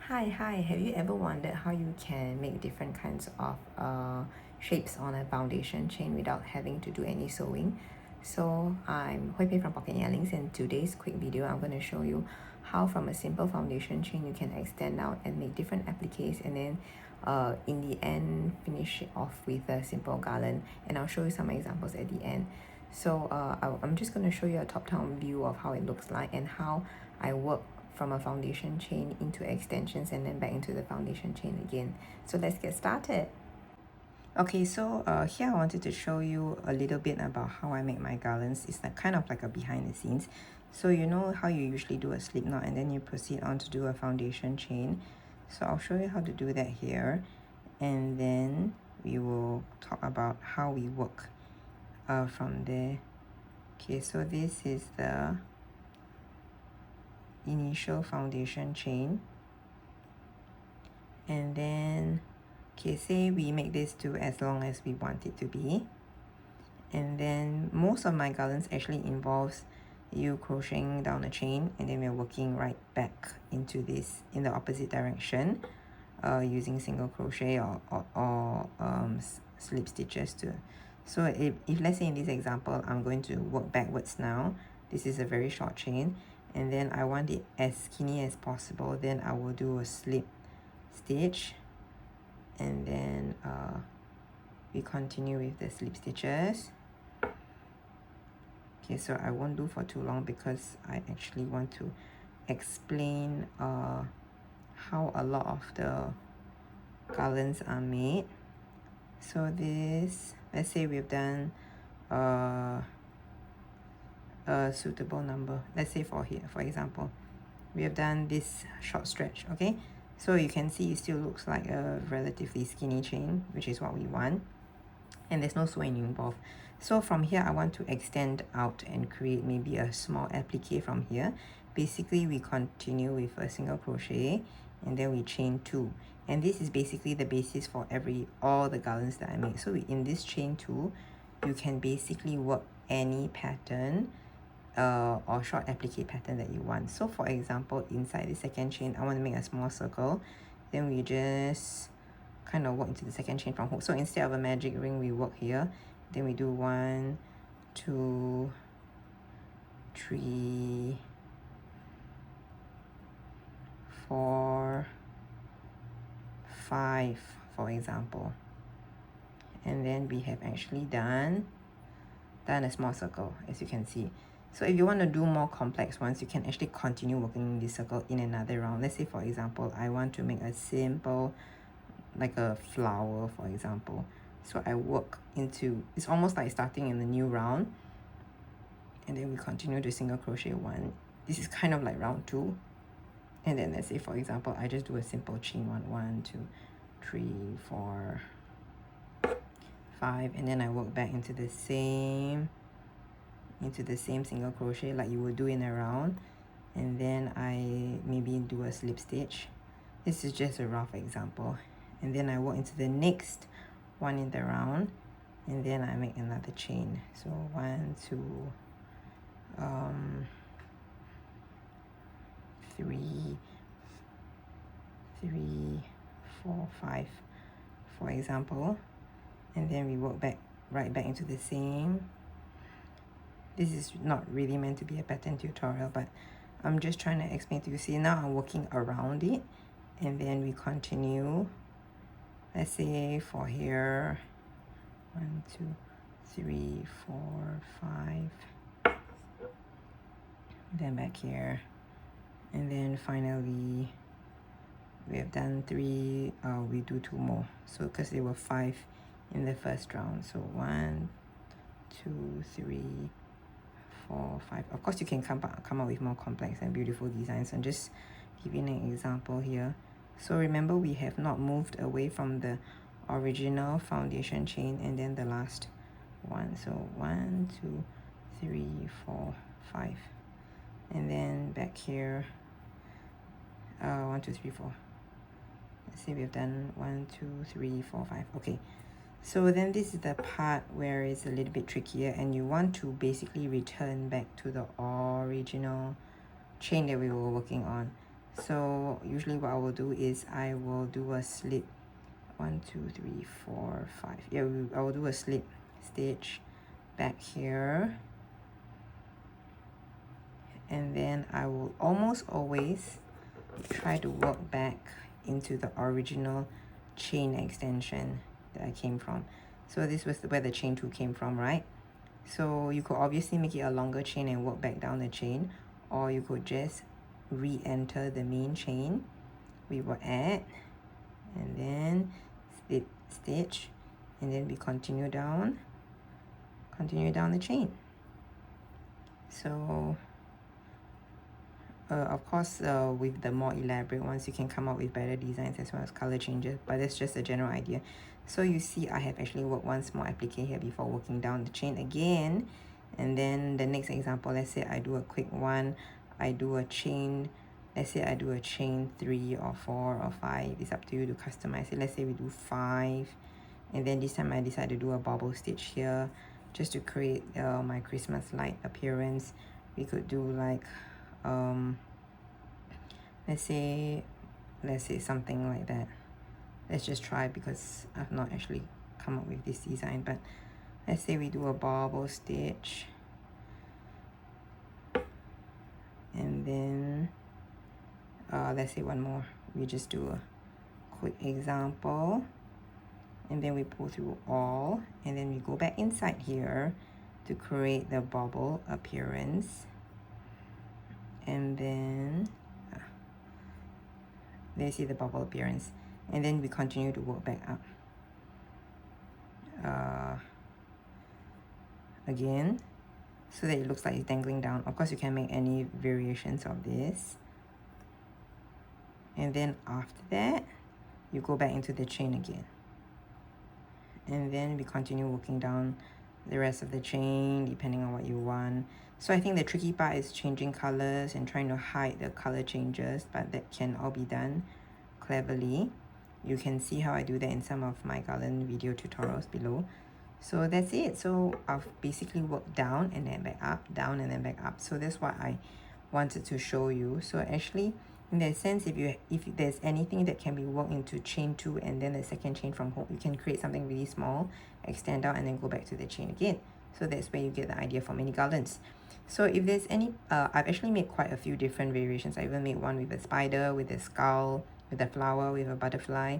Hi, have you ever wondered how you can make different kinds of shapes on a foundation chain without having to do any sewing? So I'm Hui Pei from Pocket Yarnings, and today's quick video I'm going to show you how from a simple foundation chain you can extend out and make different appliques, and then in the end finish it off with a simple garland, and I'll show you some examples at the end. So I'm just going to show you a top-down view of how it looks like and how I work from a foundation chain into extensions and then back into the foundation chain again. So let's get started. Okay, so here I wanted to show you a little bit about how I make my garlands. It's like kind of like a behind the scenes. So you know how you usually do a slip knot and then you proceed on to do a foundation chain. So I'll show you how to do that here, and then we will talk about how we work from there. Okay, so this is the initial foundation chain, and then okay, say we make this to as long as we want it to be, and then most of my garlands actually involves you crocheting down a chain and then we're working right back into this in the opposite direction using single crochet or slip stitches too. So if let's say in this example I'm going to work backwards now, this is a very short chain, and then I want it as skinny as possible, then I will do a slip stitch, and then we continue with the slip stitches. Okay, so I won't do for too long because I actually want to explain how a lot of the garlands are made. So this, let's say we've done a suitable number. Let's say for here, for example, we have done this short stretch. Okay, so you can see it still looks like a relatively skinny chain, which is what we want, and there's no sewing involved. So from here I want to extend out and create maybe a small applique from here. Basically we continue with a single crochet and then we chain 2, and this is basically the basis for all the garlands that I make. So in this chain 2 you can basically work any pattern or short applique pattern that you want. So for example, inside the second chain I want to make a small circle, then we just kind of work into the second chain from hook. So instead of a magic ring we work here, then we do 1 2 3 4 5 for example, and then we have actually done a small circle, as you can see. So if you want to do more complex ones, you can actually continue working this circle in another round. Let's say for example I want to make a simple like a flower, for example. So I work into, it's almost like starting in the new round, and then we continue to single crochet 1. This is kind of like round 2, and then let's say for example I just do a simple chain 1 2 3 4 5, and then I work back into the same single crochet like you would do in a round, and then I maybe do a slip stitch. This is just a rough example, and then I work into the next one in the round, and then I make another chain. So 1 2 3 4 5 for example, and then we work right back into the same. This is not really meant to be a pattern tutorial, but I'm just trying to explain to you. See, now I'm working around it, and then we continue. Let's say for here 1 2 3 4 5, then back here, and then finally we have done 3. We do 2 more, so because there were 5 in the first round. So 1 2 3 4 5. Of course you can come up with more complex and beautiful designs. I'm just giving an example here. So remember, we have not moved away from the original foundation chain and then the last one. So 1 2 3 4 5, and then back here 1 2 3 4. Let's say we've done 1 2 3 4 5. Okay, so then this is the part where it's a little bit trickier, and you want to basically return back to the original chain that we were working on. So usually what I will do is I will do a slip 1 2 3 4 5. Yeah, I will do a slip stitch back here, and then I will almost always try to work back into the original chain extension that I came from. So this was where the chain 2 came from, right? So you could obviously make it a longer chain and work back down the chain, or you could just re-enter the main chain we were at, and then slip stitch, and then we continue down the chain. So of course, with the more elaborate ones, you can come up with better designs as well as color changes, but that's just a general idea. So you see I have actually worked one small applique here before working down the chain again. And then the next example, let's say I do a quick one, I do a chain, let's say I do a chain 3 or 4 or 5, it's up to you to customize it. Let's say we do 5, and then this time I decide to do a bobble stitch here just to create my Christmas light appearance. We could do like let's say something like that. Let's just try, because I've not actually come up with this design, but let's say we do a bobble stitch, and then let's say one more, we just do a quick example, and then we pull through all, and then we go back inside here to create the bobble appearance. And then there you see the bubble appearance, and then we continue to work back up again, so that it looks like it's dangling down. Of course, you can make any variations of this, and then after that you go back into the chain again, and then we continue working down the rest of the chain depending on what you want. So I think the tricky part is changing colors and trying to hide the color changes, but that can all be done cleverly. You can see how I do that in some of my garland video tutorials below. So that's it. So I've basically worked down and then back up, down and then back up. So that's what I wanted to show you. So actually, in that sense, if there's anything that can be worked into chain 2 and then the second chain from hook, you can create something really small, extend out, and then go back to the chain again. So that's where you get the idea for mini garlands. So if there's any, I've actually made quite a few different variations. I even made one with a spider, with a skull, with a flower, with a butterfly.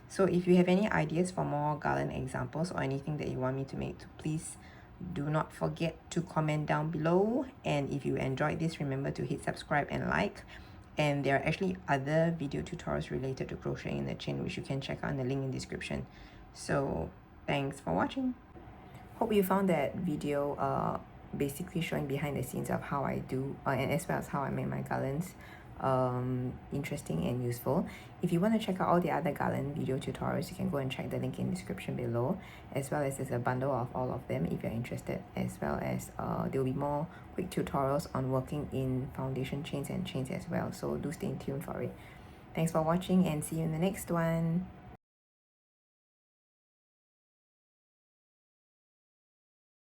So if you have any ideas for more garland examples or anything that you want me to make, please do not forget to comment down below. And if you enjoyed this, remember to hit subscribe and like. And there are actually other video tutorials related to crocheting in the chain, which you can check out in the link in the description. So thanks for watching. Hope you found that video basically showing behind the scenes of how I do and as well as how I make my garlands interesting and useful. If you want to check out all the other garland video tutorials, you can go and check the link in the description below, as well as there's a bundle of all of them if you're interested, as well as there will be more quick tutorials on working in foundation chains and chains as well, so do stay tuned for it. Thanks for watching and see you in the next one.